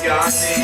ज्ञानी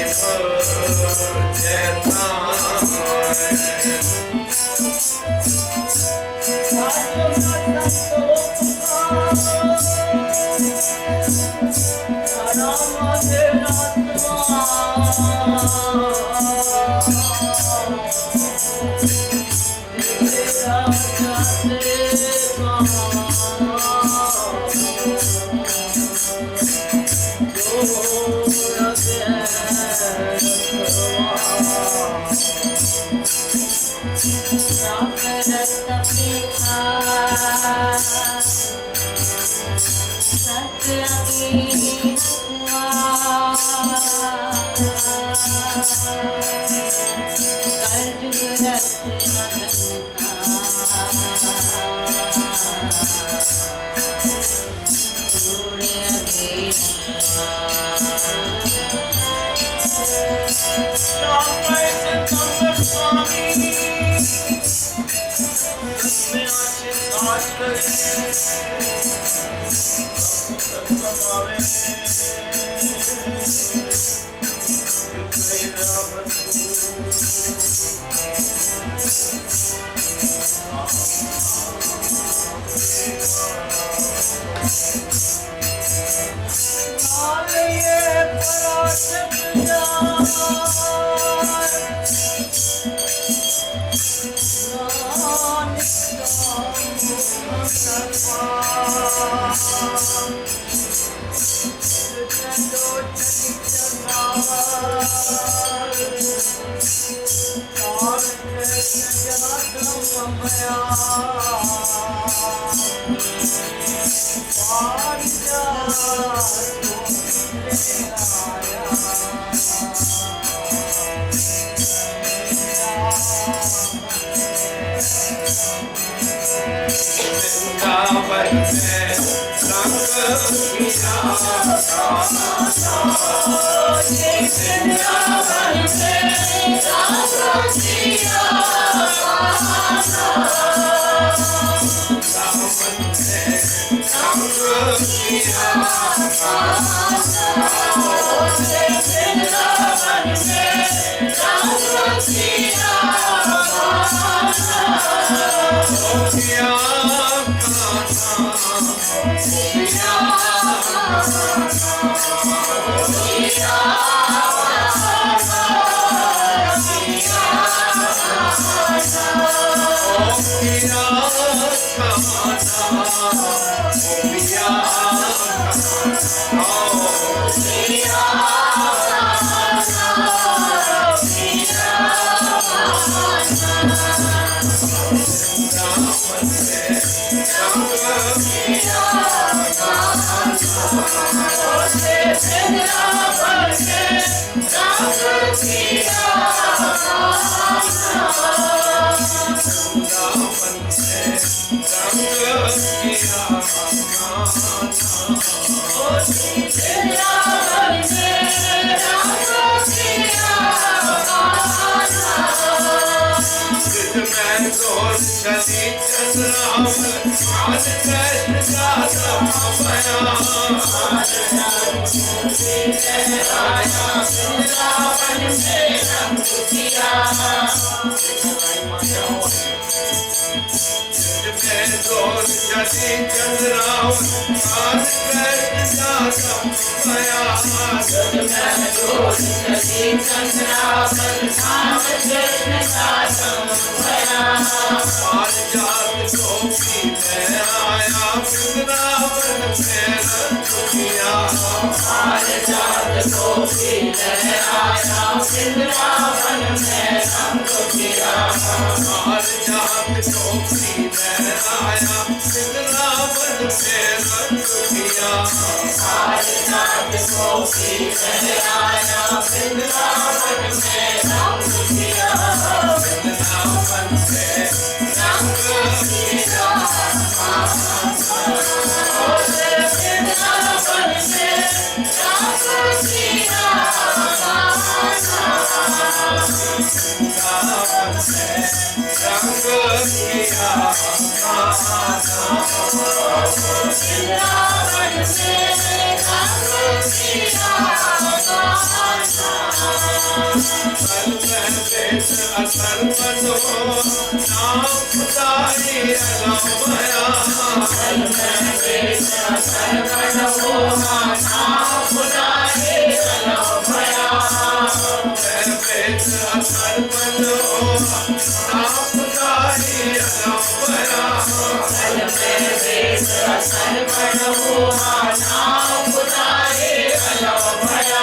सर्वण हुआ नाम उतारे अलव भया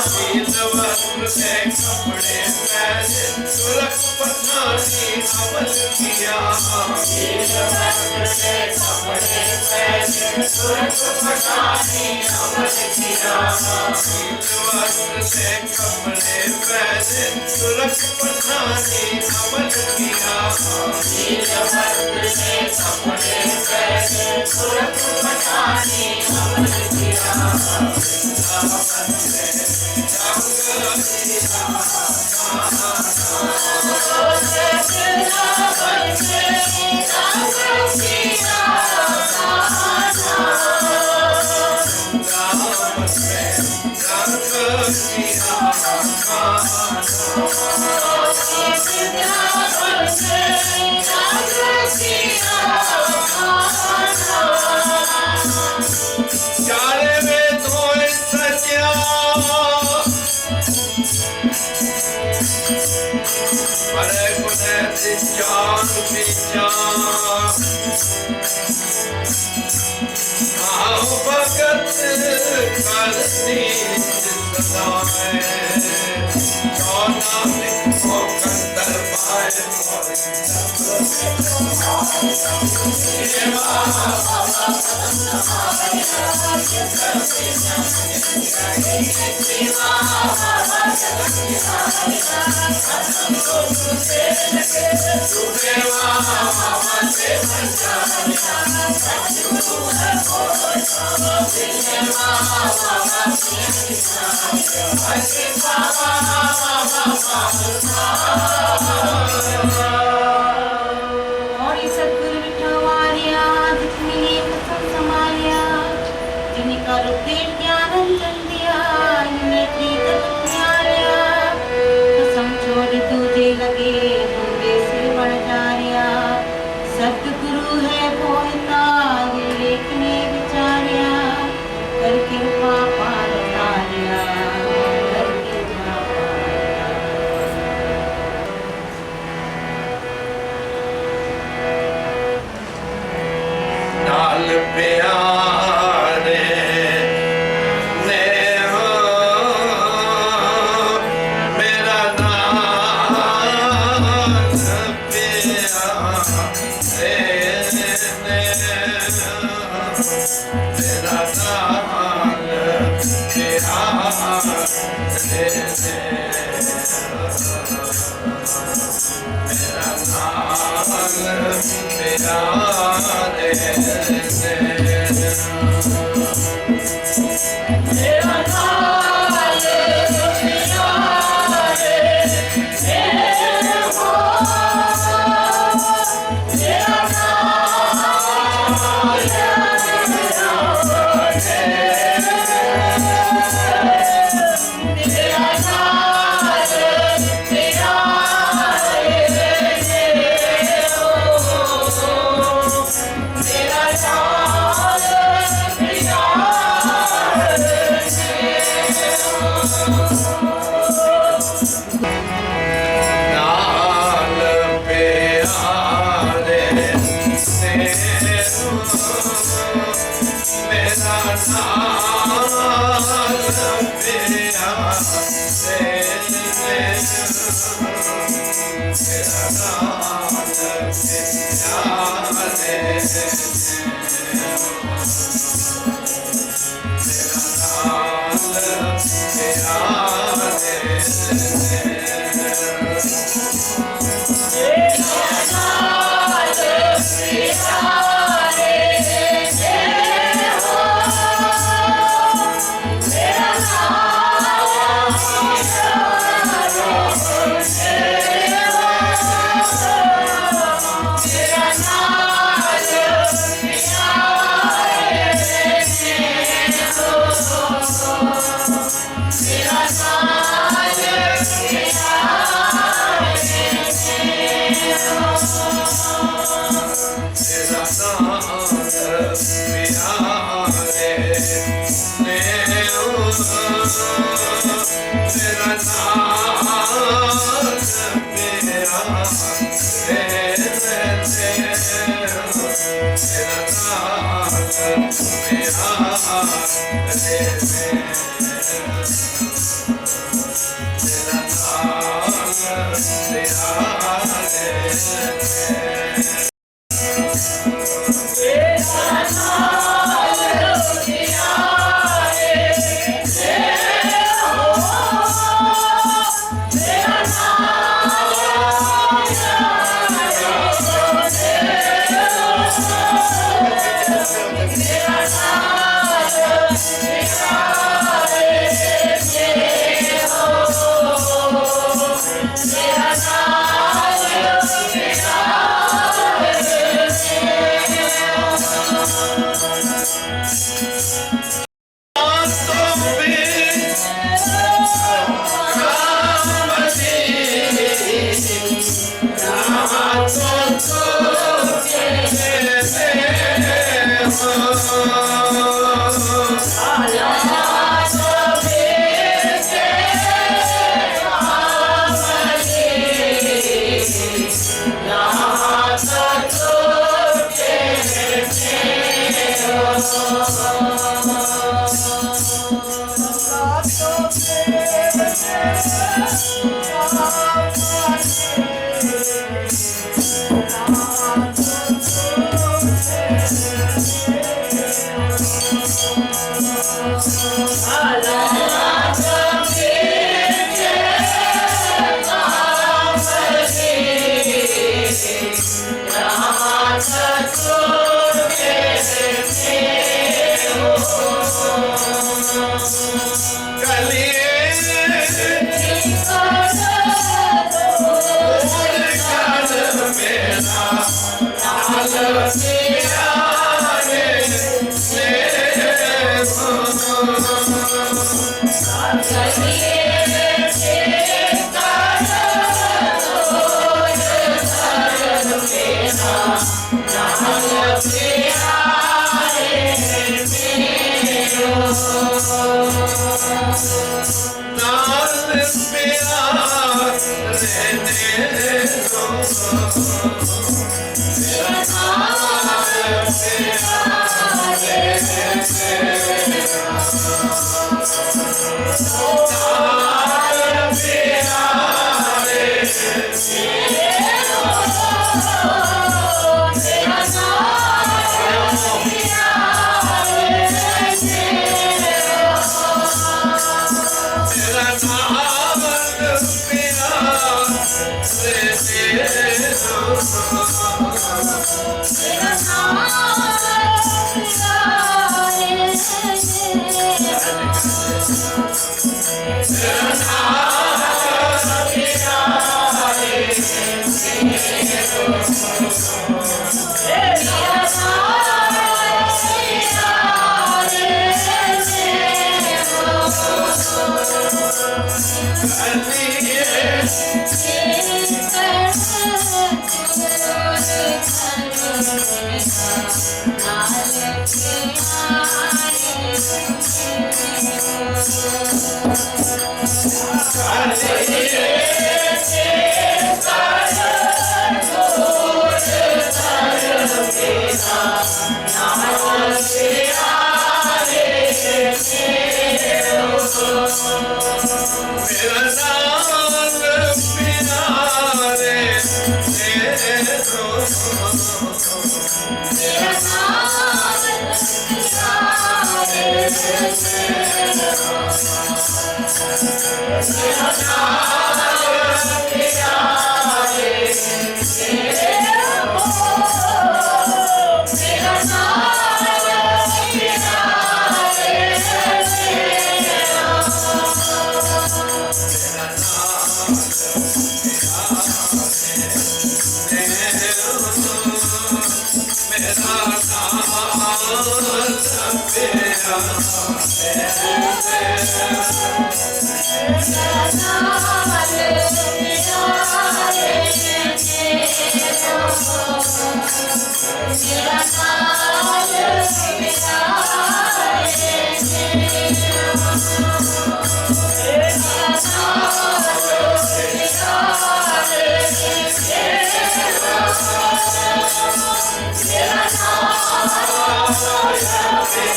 शीत वस्त्र से कपड़े पहने सुरख पठानी अमल किया शीत वस्त्र से कपड़े पहने सुरख पठानी अमल किया शीत वस्त्र से कपड़े पहने सुरख पठानी अमल किया शीत वस्त्र से कपड़े पहने सुरख पठानी अमल किया भगत करती और सतगुरु विठवारिया जितनी कसम समारिया जिनका रुपेश ज्ञान चंदिया नेत्री तक प्यारिया कसम छोड़ दूजे लगे दूजे से बढ़ जारिया सतगुरु है बोलता ये लेखने विचारिया कर कृपा पार तारिया कर कृपा नाल प्यारे ने हो मेरा नाल प्यारे ने मेरा नाल प्यारे ने मेरा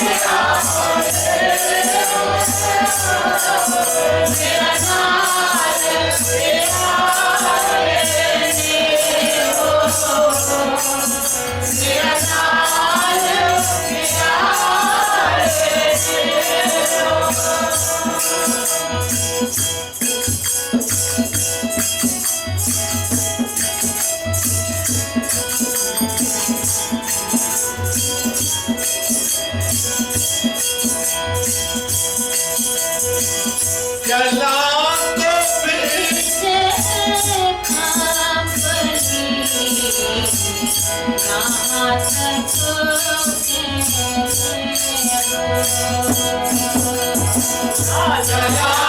Yeah. चला तो पीछे कांपली नाथ चुके चला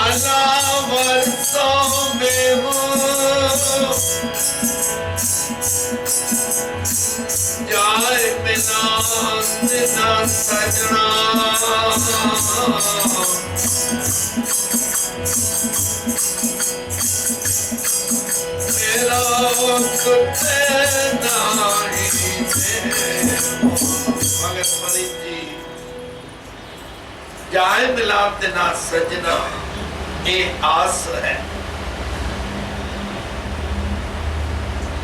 Allah सजना मेरा कुत्ते नाई मगर फरीद जी जाए मिलाप देना सजना ये आस है,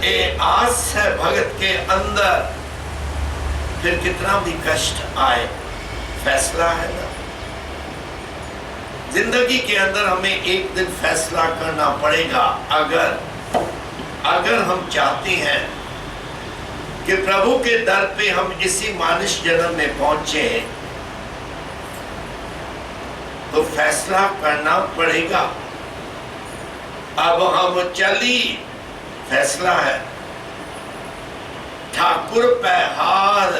ये आस है भगत के अंदर। फिर कितना भी कष्ट आए फैसला है ना, जिंदगी के अंदर हमें एक दिन फैसला करना पड़ेगा। अगर हम चाहते हैं कि प्रभु के दर पे हम इसी मानुष जन्म में पहुंचे तो फैसला करना पड़ेगा। अब हम चली फैसला है ठाकुर पैहार,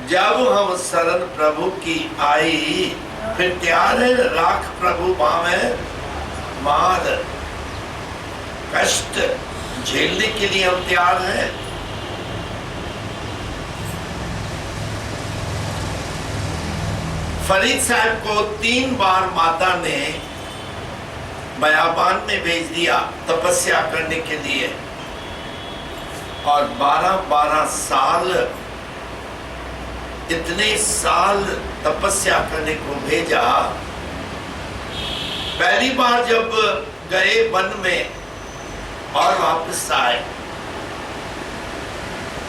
जब हम शरण प्रभु की आई फिर तैयार है राख प्रभु बामे मार। कष्ट झेलने के लिए हम तैयार हैं। फरीद साहब को 3 बार माता ने बयाबान में भेज दिया तपस्या करने के लिए और 12-12 साल इतने साल तपस्या करने को भेजा। पहली बार जब गए वन में और वापस आए,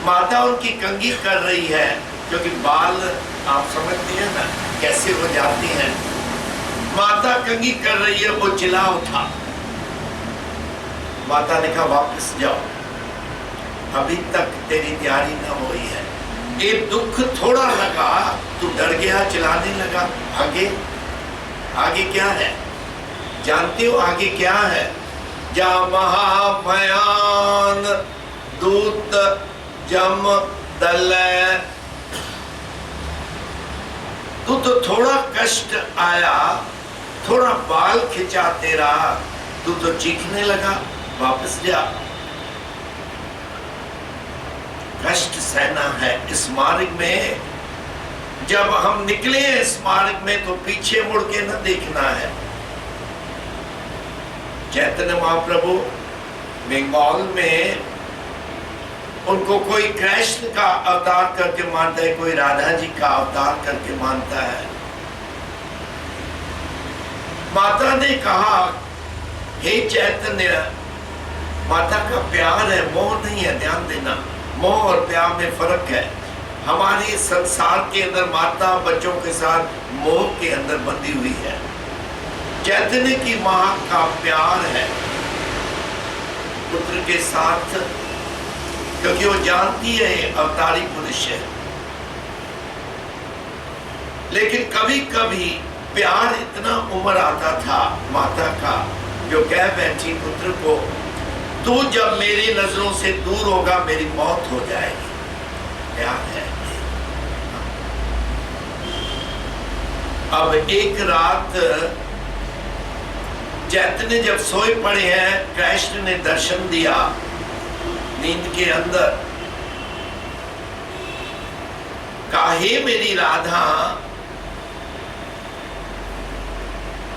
माता उनकी कंघी कर रही है क्योंकि बाल आप समझती हैं ना कैसे हो जाती हैं। माता कंघी कर रही है, वो चिल्ला उठा। माता ने कहा वापस जाओ, अभी तक तेरी तैयारी न हुई है। ये दुख थोड़ा लगा, तू डर गया, चिल्लाने लगा। आगे क्या है जानते हो? आगे क्या है? जा महाभयान दूत जम दल। तू तो थोड़ा कष्ट आया, थोड़ा बाल खिंचा तेरा, तू तो चीखने लगा, वापस जा। कष्ट सहना है इस मार्ग में। जब हम निकले इस मार्ग में तो पीछे मुड़ के न देखना है। चैतन्य महाप्रभु बंगाल में उनको कोई कृष्ण का अवतार करके मानता है, कोई राधा जी का अवतार करके मानता है। माता ने कहा हे चैतन्य, माता का प्यार है, मोह नहीं है, ध्यान देना। मोह और प्यार में फर्क है। हमारे संसार के अंदर माता बच्चों के साथ मोह के अंदर बंधी हुई है। चैतन्य की मां का प्यार है पुत्र के साथ, क्योंकि वो जानती है अवतारी पुरुष है। लेकिन कभी कभी प्यार इतना उमड़ आता था माता का, जो कह बैठी पुत्र को, तू जब मेरी नजरों से दूर होगा मेरी मौत हो जाएगी। प्यार है। अब एक रात चैतन्य जब सोए पड़े हैं, कृष्ण ने दर्शन दिया नींद के अंदर। कहा हे मेरी राधा,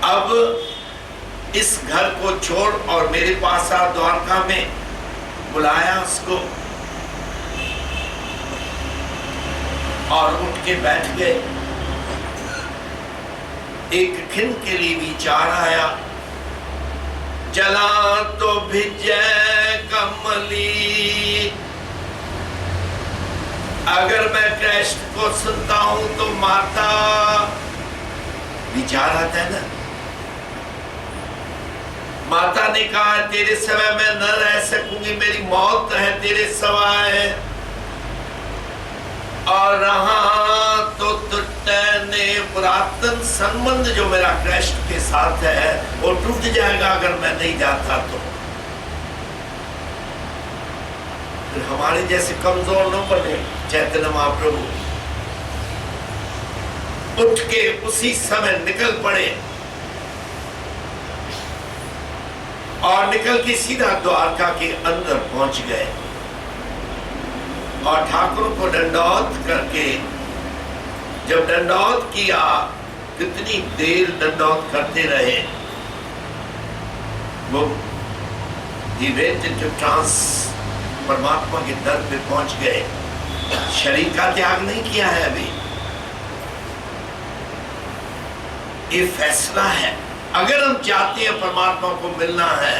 अब इस घर को छोड़ और मेरे पास आ द्वारका में। बुलाया उसको और उठ के बैठ गए। एक खिन के लिए विचार आया, जला तो भिजय कमली। अगर मैं कृष्ण को सुनता हूं तो माता, विचार आता है ना। माता ने कहा तेरे सिवाय मैं न रह सकूंगी, मेरी मौत है तेरे सिवाय। और रहा तो टूटने पुरातन संबंध जो मेरा कृष्ण के साथ है वो टूट जाएगा अगर मैं नहीं जाता तो। फिर हमारे जैसे कमजोर न बने। चैतन्य महाप्रभु उठ के उसी समय निकल पड़े और निकल के सीधा द्वारका के अंदर पहुंच गए और ठाकुर को दंडौत करके जब दंडौत किया, कितनी देर दंडौत करते रहे। वो he went into trance, परमात्मा के दर पे पहुंच गए। शरीर का त्याग नहीं किया है अभी। ये फैसला है। अगर हम चाहते हैं परमात्मा को मिलना है,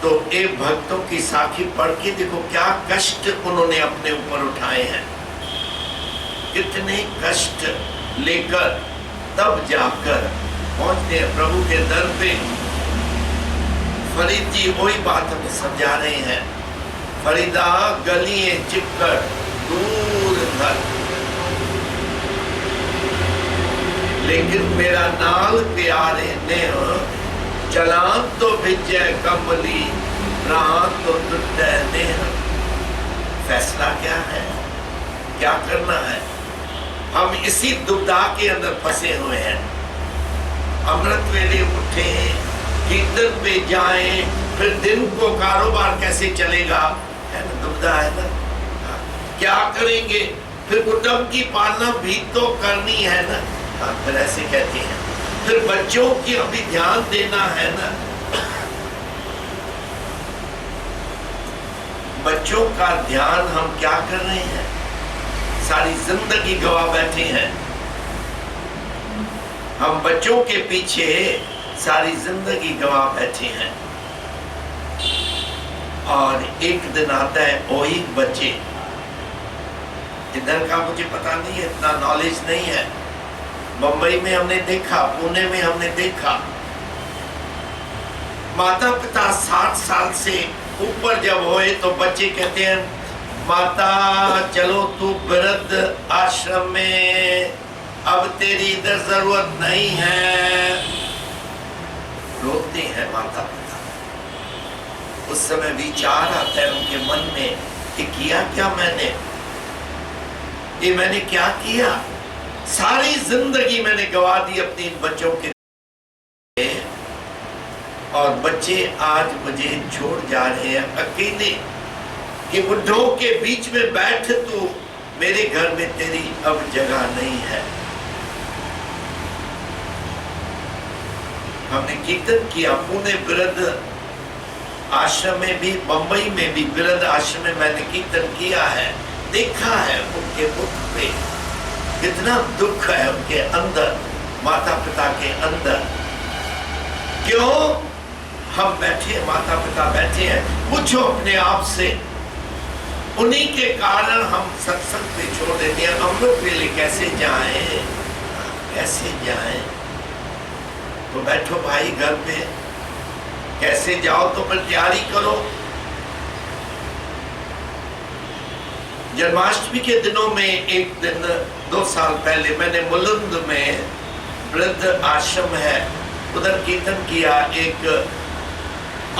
तो एक भक्तों की साखी पढ़ के देखो क्या कष्ट उन्होंने अपने ऊपर उठाए हैं, कितने कष्ट लेकर तब जाकर पहुंचते हैं प्रभु के दर पे। फरीद जी वही बात हमें समझा रहे हैं। फरीदा गलिए चिपकर दूर घर, लेकिन मेरा नाल प्यारे ने चला तो विजय कमली रहा तो टूटे नेह। फैसला क्या है, क्या करना है? हम इसी दुविधा के अंदर फंसे हुए हैं। अमृत वेले उठे, कीर्तन पे जाएं, फिर दिन को कारोबार कैसे चलेगा, है ना, दुविधा है ना। क्या करेंगे, फिर कुटुंब की पालना भी तो करनी है ना। फिर ऐसे कहते हैं, फिर बच्चों की अभी ध्यान देना है ना। बच्चों का ध्यान हम क्या कर रहे हैं? सारी जिंदगी गवा बैठे हैं हम, बच्चों के पीछे सारी जिंदगी गवा बैठे हैं। और एक दिन आता है वही बच्चे, इधर का मुझे पता नहीं है, इतना नॉलेज नहीं है। बंबई में हमने देखा, पुणे में हमने देखा, माता पिता 60 साल से ऊपर जब होए तो बच्चे कहते हैं, माता चलो तू वृद्ध आश्रम में, अब तेरी इधर जरूरत नहीं है। रोते हैं माता पिता। उस समय विचार आता है उनके मन में कि किया क्या मैंने, ये मैंने क्या किया? सारी जिंदगी मैंने गवा दी अपने बच्चों के, और बच्चे आज मुझे छोड़ जा रहे हैं अकेले, कि बुढ़ों के बीच में बैठ, तू मेरे घर में तेरी अब जगह नहीं है। हमने कीर्तन किया पुणे वृद्ध आश्रम में भी, बंबई में भी वृद्ध आश्रम में मैंने कीर्तन किया है, देखा है उनके मुख पे कितना दुख है उनके अंदर, माता पिता के अंदर। क्यों हम बैठे, माता पिता बैठे हैं? पूछो अपने आप से। उन्हीं के कारण हम सत्संग पे छोड़ देते हैं। हम लोग पहले कैसे जाएं, कैसे जाएं? तो बैठो भाई घर पे, कैसे जाओ तो फिर तैयारी करो। जन्माष्टमी के दिनों में एक दिन 2 साल पहले मैंने मुलुंद में वृद्ध आश्रम है, उधर कीर्तन किया एक,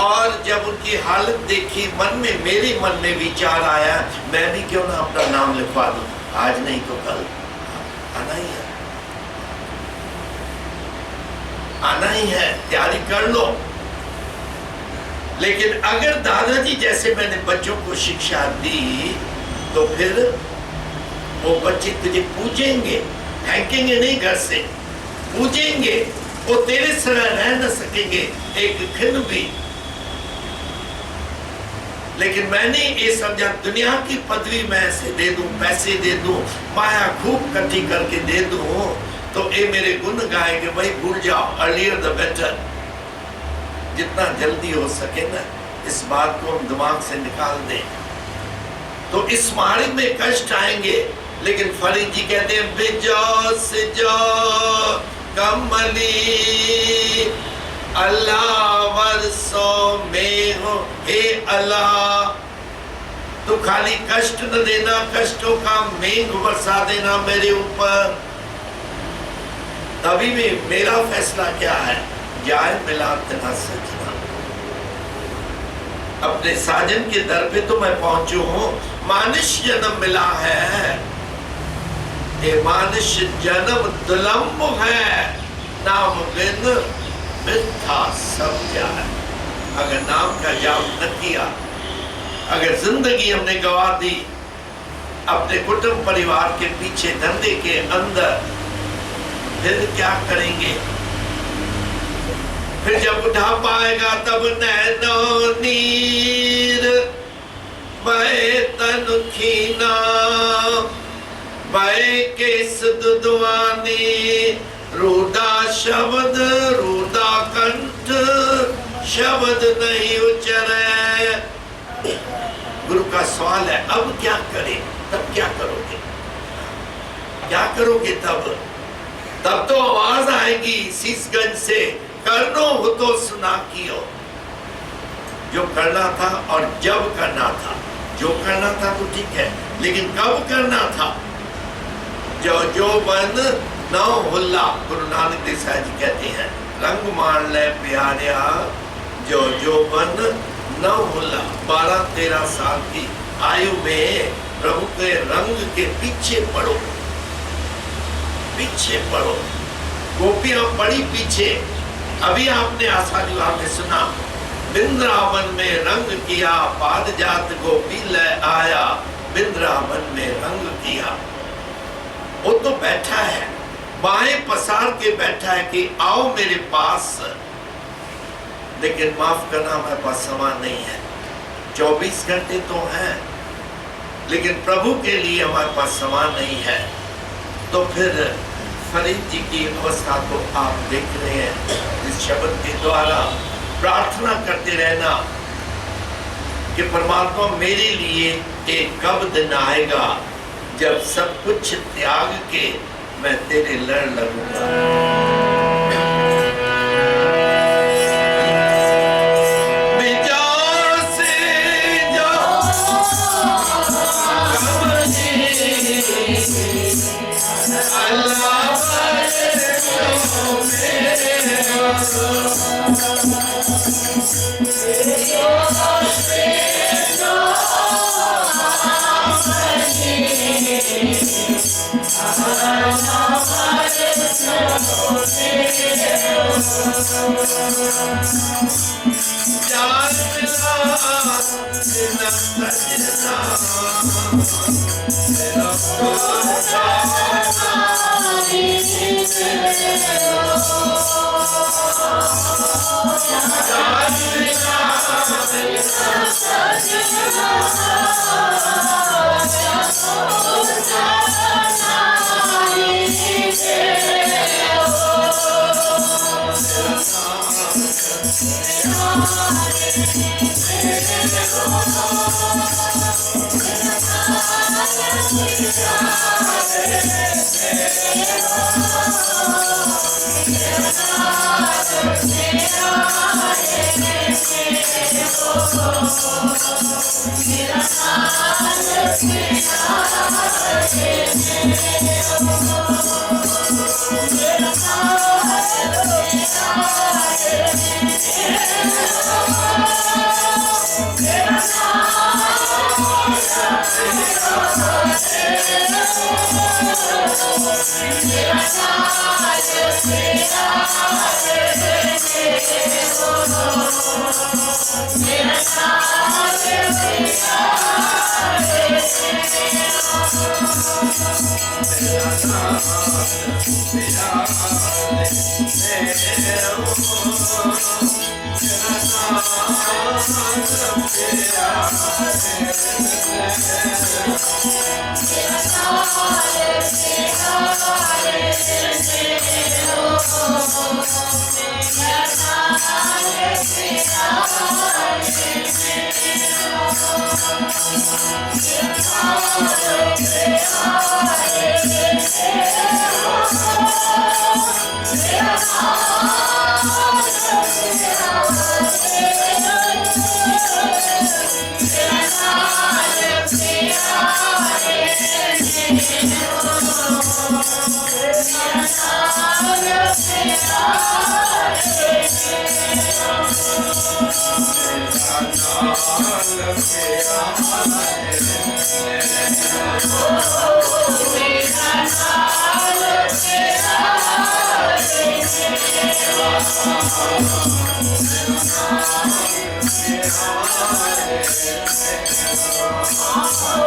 और जब उनकी हालत देखी, मन में, मेरे मन में विचार आया, मैं भी क्यों ना अपना नाम लिखवा दूं, आज नहीं तो कल आना ही है, आना ही है, तैयारी कर लो। लेकिन अगर दादाजी जैसे मैंने बच्चों को शिक्षा दी, तो फिर वो बच्चे तुझे पूजेंगे, फेंकेंगे नहीं घर से, पूजेंगे, वो तेरे सिवा रह न सकेंगे एक क्षण भी। लेकिन मैंने ये समझा, दुनिया की पदवी मैं ऐसे दे दूं, पैसे दे दूं, माया खूब इकट्ठी करके दे दूं, तो ये मेरे गुण गाएंगे, भाई भूल जाओ, अर्लियर द बेटर, जितना जल्दी हो सके ना, इस बात को हम दिमाग से निकाल दें। तो इस मार्ग में कष्ट आएंगे, लेकिन फरीद जी कहते हैं, बिजो सिजो कमली अल्लाह वर्षों में हो, हे अल्लाह तू खाली कष्ट न देना, कष्टों का मेघ बरसा देना मेरे ऊपर। तभी भी मेरा फैसला क्या है, जाए मिला तेरा सजना, अपने साजन के दर पे तो मैं पहुंचू हूं। मानुष जन्म मिला है, ये मानुष जन्म दुलम्ब है, नाम बिन मिथ्या सब जाए। अगर नाम का जाप न किया, अगर जिंदगी हमने गवा दी, अपने कुटुंब परिवार के पीछे धंधे के अंदर, फिर क्या करेंगे? फिर जब बुढ़ापा आएगा तब नैनो नीर बहे तन खीना, बहे केस दुदवानी, रूदा शब्द रूदा कंठ, शब्द नहीं उचरे। गुरु का सवाल है, अब क्या करें? तब क्या करोगे? क्या करोगे तब? तब तो आवाज आएगी शीशगंज से, करनो हो तो सुना कियो। जो करना था और जब करना था, जो करना था तो ठीक है, लेकिन कब करना था? जो बन न हुल्ला, गुरु नानक देव साहब जी कहते हैं, रंग मान ले प्यारिया, जो बन न हुल्ला। 12-13 साल की आयु में प्रभु के रंग के पीछे पड़ो, पीछे पड़ो। गोपियां पड़ी पीछे। अभी आपने आशा विवाह में सुना, वृंदावन में रंग किया, पादजात गोपी ले आया, वृंदावन में रंग किया। वो तो बैठा है, बाएं पसार के बैठा है कि आओ मेरे पास, लेकिन माफ करना हमारे पास समय नहीं है। 24 घंटे तो हैं, लेकिन प्रभु के लिए हमारे पास समय नहीं है। तो फिर फरीद जी की अवस्था को आप देख रहे हैं। इस शब्द के द्वारा प्रार्थना करते रहना कि परमात्मा मेरे लिए एक कब दिन आएगा जब सब कुछ त्याग के मैं तेरे लड़ लगूंगा। Oh